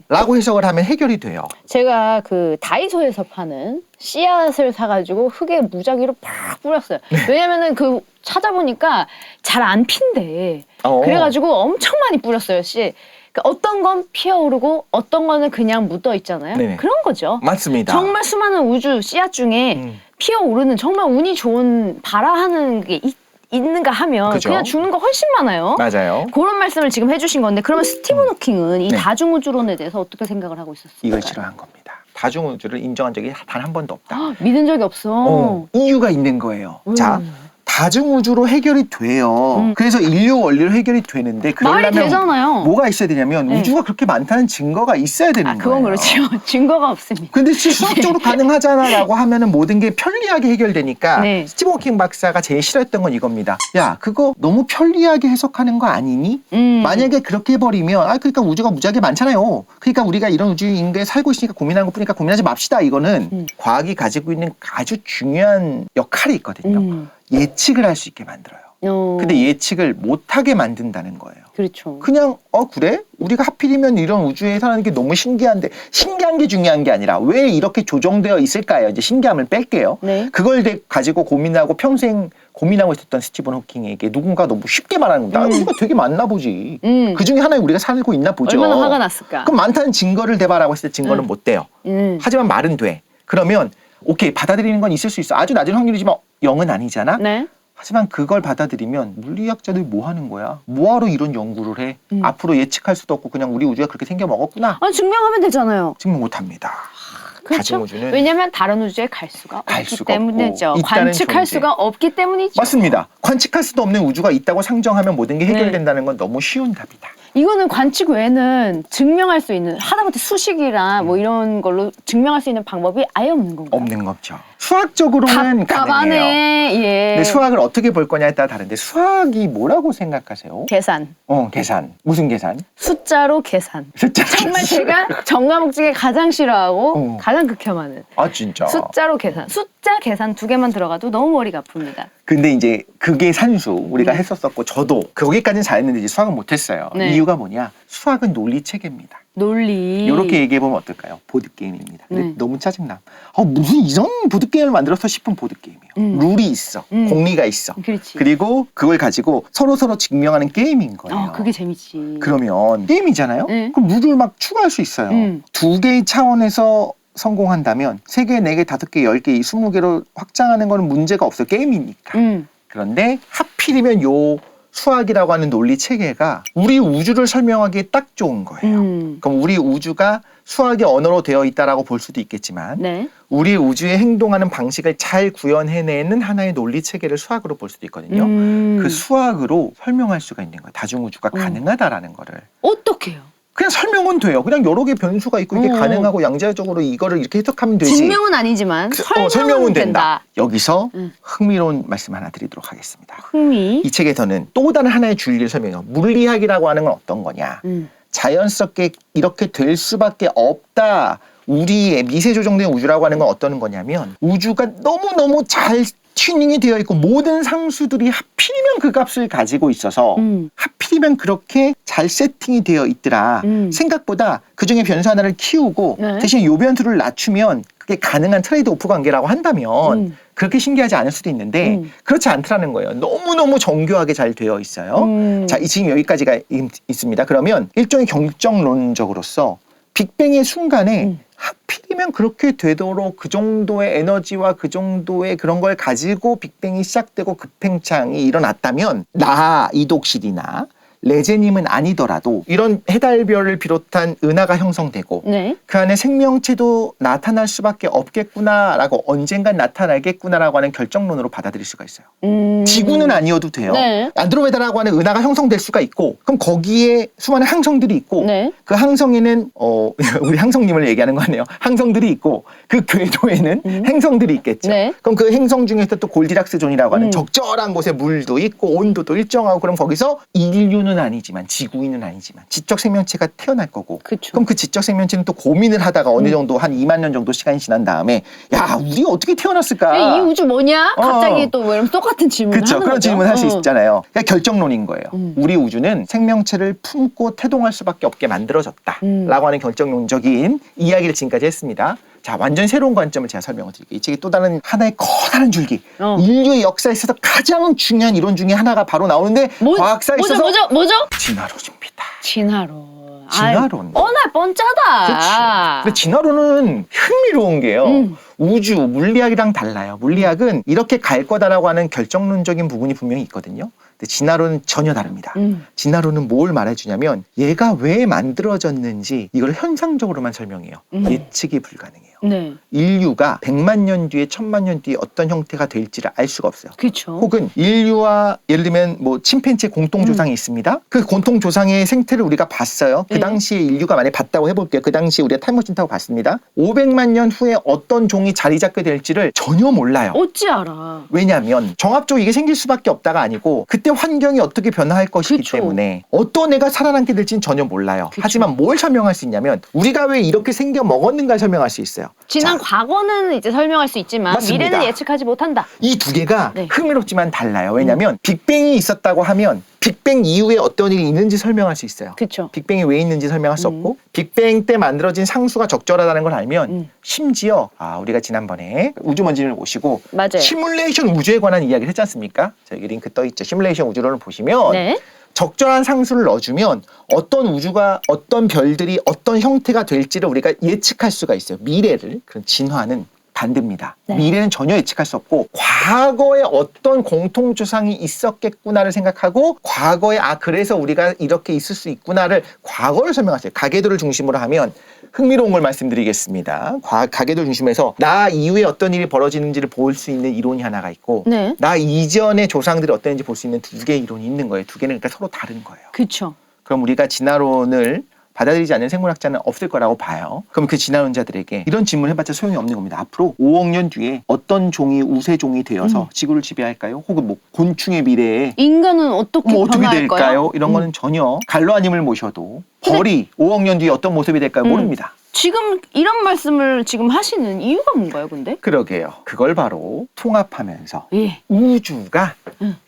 라고 해석을 하면 해결이 돼요. 제가 그 다이소에서 파는 씨앗을 사가지고 흙에 무작위로 팍 뿌렸어요. 왜냐면은 그 찾아보니까 잘 안 핀대. 그래가지고 엄청 많이 뿌렸어요. 그러니까 어떤 건 피어오르고 어떤 거는 그냥 묻어 있잖아요. 네네. 그런 거죠. 맞습니다. 정말 수많은 우주 씨앗 중에 피어오르는 정말 운이 좋은 발화하는 게 있는가 하면 그죠? 그냥 주는 거 훨씬 많아요. 맞아요. 그런 말씀을 지금 해주신 건데 그러면 스티븐 호킹은 이 네. 다중우주론에 대해서 어떻게 생각을 하고 있었어요? 이걸 싫어한 겁니다. 다중우주를 인정한 적이 단 한 번도 없다. 믿은 적이 없어. 이유가 있는 거예요. 자, 다중우주로 해결이 돼요. 그래서 인류 원리로 해결이 되는데 말이 그러려면 되잖아요. 뭐가 있어야 되냐면 네. 우주가 그렇게 많다는 증거가 있어야 되는 거예요. 그건 그렇죠. 증거가 없습니다. 근데 수학적으로 가능하잖아라고 하면은 모든 게 편리하게 해결되니까 네. 스티븐 호킹 박사가 제일 싫어했던 건 이겁니다. 야, 그거 너무 편리하게 해석하는 거 아니니? 만약에 그렇게 해버리면 그러니까 우주가 무지하게 많잖아요. 그러니까 우리가 이런 우주인데 살고 있으니까 고민하는 것뿐이니까 고민하지 맙시다. 이거는 과학이 가지고 있는 아주 중요한 역할이 있거든요. 예측을 할 수 있게 만들어요. 근데 예측을 못하게 만든다는 거예요. 그렇죠. 그냥 그래? 우리가 하필이면 이런 우주에 사는 게 너무 신기한데 신기한 게 중요한 게 아니라 왜 이렇게 조정되어 있을까요? 이제 신기함을 뺄게요. 네. 그걸 가지고 고민하고 평생 고민하고 있었던 스티븐 호킹에게 누군가 너무 쉽게 말하는 겁니다. 우주가 되게 많나 보지. 그 중에 하나에 우리가 살고 있나 보죠. 얼마나 화가 났을까. 그럼 많다는 증거를 대봐라고 했을 때 증거는 못 돼요. 하지만 말은 돼. 그러면 오케이 받아들이는 건 있을 수 있어. 아주 낮은 확률이지만 0은 아니잖아. 네. 하지만 그걸 받아들이면 물리학자들이 뭐 하는 거야? 뭐하러 이런 연구를 해? 앞으로 예측할 수도 없고 그냥 우리 우주가 그렇게 생겨먹었구나. 증명하면 되잖아요. 증명 못합니다. 그렇죠. 다중우주는 왜냐면 다른 우주에 갈 수가 없기 때문이죠. 없고, 있다는 관측할 존재. 수가 없기 때문이죠. 맞습니다. 관측할 수도 없는 우주가 있다고 상정하면 모든 게 해결된다는 건 너무 쉬운 답이다. 이거는 관측 외에는 증명할 수 있는 하다못해 수식이나 뭐 이런 걸로 증명할 수 있는 방법이 아예 없는 건가요? 없는 거죠. 수학적으로는 가능해요. 답답하네. 예. 근데 수학을 어떻게 볼 거냐에 따라 다른데 수학이 뭐라고 생각하세요? 계산. 계산. 무슨 계산? 숫자로 계산. 숫자. 정말 제가 정과목직에 가장 싫어하고 가장 극혐하는 진짜. 숫자로 계산. 숫자 계산 2개만 들어가도 너무 머리가 아픕니다. 근데 이제 그게 산수 우리가 했었었고 저도 거기까지는 잘했는데 이제 수학은 못했어요. 네. 이유가 뭐냐? 수학은 논리 체계입니다. 논리. 이렇게 얘기해보면 어떨까요? 보드게임입니다. 근데 네. 너무 짜증나. 무슨 이런 보드게임을 만들었어 싶은 보드게임이에요. 룰이 있어. 공리가 있어. 그렇지. 그리고 그걸 가지고 서로서로 증명하는 게임인 거예요. 그게 재밌지. 그러면 게임이잖아요? 네. 그럼 룰을 막 추가할 수 있어요. 2개의 차원에서 성공한다면 3개, 4개, 5개, 10개, 20개로 확장하는 거는 문제가 없어요. 게임이니까. 그런데 하필이면 요 수학이라고 하는 논리 체계가 우리 우주를 설명하기에 딱 좋은 거예요. 그럼 우리 우주가 수학의 언어로 되어 있다라고 볼 수도 있겠지만 네. 우리 우주에 행동하는 방식을 잘 구현해내는 하나의 논리 체계를 수학으로 볼 수도 있거든요. 그 수학으로 설명할 수가 있는 거예요. 다중우주가 가능하다라는 거를. 어떻게요? 그냥 설명은 돼요. 그냥 여러 개 변수가 있고 이게 가능하고 양자적으로 이거를 이렇게 해석하면 되지. 증명은 아니지만 설명은 된다. 된다. 여기서 흥미로운 말씀 하나 드리도록 하겠습니다. 흥미. 이 책에서는 또 다른 하나의 줄리를 설명해요. 물리학이라고 하는 건 어떤 거냐. 자연스럽게 이렇게 될 수밖에 없다. 우리의 미세 조정된 우주라고 하는 건 어떤 거냐면 우주가 너무너무 잘 튜닝이 되어 있고 모든 상수들이 하필이면 그 값을 가지고 있어서 하필이면 그렇게 잘 세팅이 되어 있더라. 생각보다 그중에 변수 하나를 키우고 네. 대신 요 변수를 낮추면 그게 가능한 트레이드 오프 관계라고 한다면 그렇게 신기하지 않을 수도 있는데 그렇지 않더라는 거예요. 너무너무 정교하게 잘 되어 있어요. 자, 지금 여기까지가 있습니다. 그러면 일종의 경적론적으로서 빅뱅의 순간에 하필이면 그렇게 되도록 그 정도의 에너지와 그 정도의 그런 걸 가지고 빅뱅이 시작되고 급팽창이 일어났다면 이독실이나 레제님은 아니더라도 이런 해달별을 비롯한 은하가 형성되고 네. 그 안에 생명체도 나타날 수밖에 없겠구나라고 언젠간 나타나겠구나라고 하는 결정론으로 받아들일 수가 있어요. 지구는 아니어도 돼요. 네. 안드로메다라고 하는 은하가 형성될 수가 있고 그럼 거기에 수많은 항성들이 있고 네. 그 항성에는 우리 항성님을 얘기하는 거 아니에요. 항성들이 있고 그 궤도에는 행성들이 있겠죠. 네. 그럼 그 행성 중에서 또 골디락스 존이라고 하는 적절한 곳에 물도 있고 온도도 일정하고 그럼 거기서 인류는 인류는 아니지만 지구인은 아니지만 지적 생명체가 태어날 거고 그쵸. 그럼 그 지적 생명체는 또 고민을 하다가 어느 정도 한 2만 년 정도 시간이 지난 다음에 야 우리 어떻게 태어났을까? 이 우주 뭐냐? 갑자기 또 뭐 이런 똑같은 질문을 그렇죠. 하는 그런 거죠. 질문을 할 수 있잖아요. 그러니까 결정론인 거예요. 음. 우리 우주는 생명체를 품고 태동할 수밖에 없게 만들어졌다라고 하는 결정론적인 이야기를 지금까지 했습니다. 자, 완전 새로운 관점을 제가 설명을 드릴게요. 이 책의 또 다른 하나의 커다란 줄기. 인류의 역사에 있어서 가장 중요한 이론 중에 하나가 바로 나오는데 과학사에 있어서 뭐죠? 진화론입니다. 진화론. 진화론. 뻔할 뻔짜다. 그렇지. 근데 진화론은 흥미로운 게요. 우주, 물리학이랑 달라요. 물리학은 이렇게 갈 거다라고 하는 결정론적인 부분이 분명히 있거든요. 근데 진화론은 전혀 다릅니다. 진화론은 뭘 말해주냐면 얘가 왜 만들어졌는지 이걸 현상적으로만 설명해요. 예측이 불가능해요. 네. 인류가 100만 년 뒤에 1000만 년 뒤에 어떤 형태가 될지를 알 수가 없어요. 그렇죠. 혹은 인류와 예를 들면 뭐 침팬지 공통조상이 있습니다. 그 공통조상의 생태를 우리가 봤어요. 그 당시에 인류가 만약에 봤다고 해볼게요. 그 당시에 우리가 타임머신 타고 봤습니다. 500만 년 후에 어떤 종이 자리 잡게 될지를 전혀 몰라요. 어찌 알아? 왜냐하면 정합적으로 이게 생길 수밖에 없다가 아니고 그때 환경이 어떻게 변화할 것이기 그쵸. 때문에 어떤 애가 살아남게 될지는 전혀 몰라요. 그쵸. 하지만 뭘 설명할 수 있냐면 우리가 왜 이렇게 생겨 먹었는가를 설명할 수 있어요. 지난 자, 과거는 이제 설명할 수 있지만 맞습니다. 미래는 예측하지 못한다. 이 두 개가 네. 흥미롭지만 달라요. 왜냐하면 빅뱅이 있었다고 하면 빅뱅 이후에 어떤 일이 있는지 설명할 수 있어요. 그렇죠. 빅뱅이 왜 있는지 설명할 수 없고 빅뱅 때 만들어진 상수가 적절하다는 걸 알면 심지어 우리가 지난번에 우주먼지를 모시고 맞아요. 시뮬레이션 우주에 관한 이야기를 했지 않습니까? 저기 링크 떠 있죠. 시뮬레이션 우주론을 보시면 네. 적절한 상수를 넣어주면 어떤 우주가 어떤 별들이 어떤 형태가 될지를 우리가 예측할 수가 있어요. 미래를. 그런 진화는 반대입니다. 네. 미래는 전혀 예측할 수 없고 과거에 어떤 공통조상이 있었겠구나를 생각하고 과거에 그래서 우리가 이렇게 있을 수 있구나를 과거를 설명하세요. 가계도를 중심으로 하면 흥미로운 걸 말씀드리겠습니다. 가계도 중심에서 나 이후에 어떤 일이 벌어지는지를 볼 수 있는 이론이 하나가 있고 네. 나 이전의 조상들이 어땠는지 볼 수 있는 두 개의 이론이 있는 거예요. 두 개는 그러니까 서로 다른 거예요. 그렇죠. 그럼 우리가 진화론을 받아들이지 않는 생물학자는 없을 거라고 봐요. 그럼 그 진화론자들에게 이런 질문을 해봤자 소용이 없는 겁니다. 앞으로 5억 년 뒤에 어떤 종이 우세종이 되어서 지구를 지배할까요? 혹은 뭐 곤충의 미래에 인간은 어떻게 어떻게 변화할까요? 될까요? 이런 거는 전혀 갈로아님을 모셔도 벌이 5억 년 뒤에 어떤 모습이 될까요? 모릅니다. 지금 이런 말씀을 지금 하시는 이유가 뭔가요, 근데? 그러게요. 그걸 바로 통합하면서 예. 우주가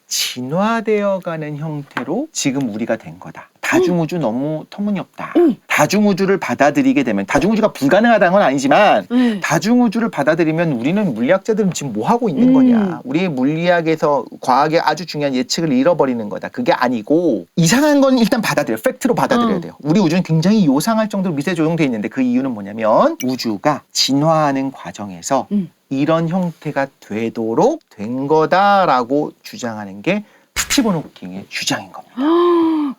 진화되어가는 형태로 지금 우리가 된 거다. 다중우주 너무 터무니없다. 다중우주를 받아들이게 되면 다중우주가 불가능하다는 건 아니지만 다중우주를 받아들이면 우리는 물리학자들은 지금 뭐 하고 있는 거냐. 우리의 물리학에서 과학의 아주 중요한 예측을 잃어버리는 거다. 그게 아니고 이상한 건 일단 받아들여요. 팩트로 받아들여야 돼요. 우리 우주는 굉장히 요상할 정도로 미세 조정돼 있는데 그 이유는 뭐냐면 우주가 진화하는 과정에서 이런 형태가 되도록 된 거다라고 주장하는 게 스티븐 호킹의 주장인 겁니다.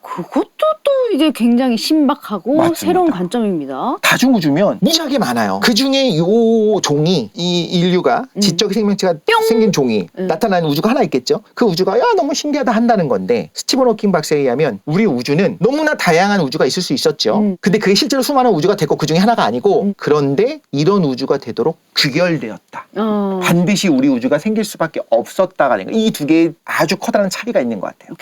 그것도 또 이게 굉장히 신박하고 맞습니다. 새로운 관점입니다. 다중우주면 무지하게 많아요. 그 중에 요 종이 이 인류가 지적 생명체가 생긴 종이 나타나는 우주가 하나 있겠죠. 그 우주가 너무 신기하다 한다는 건데 스티븐 호킹 박사에 의하면 우리 우주는 너무나 다양한 우주가 있을 수 있었죠. 근데 그게 실제로 수많은 우주가 됐고 그 중에 하나가 아니고 그런데 이런 우주가 되도록 귀결되었다. 반드시 우리 우주가 생길 수밖에 없었다가 이 두 개의 아주 커다란 차이가 있는 것 같아요.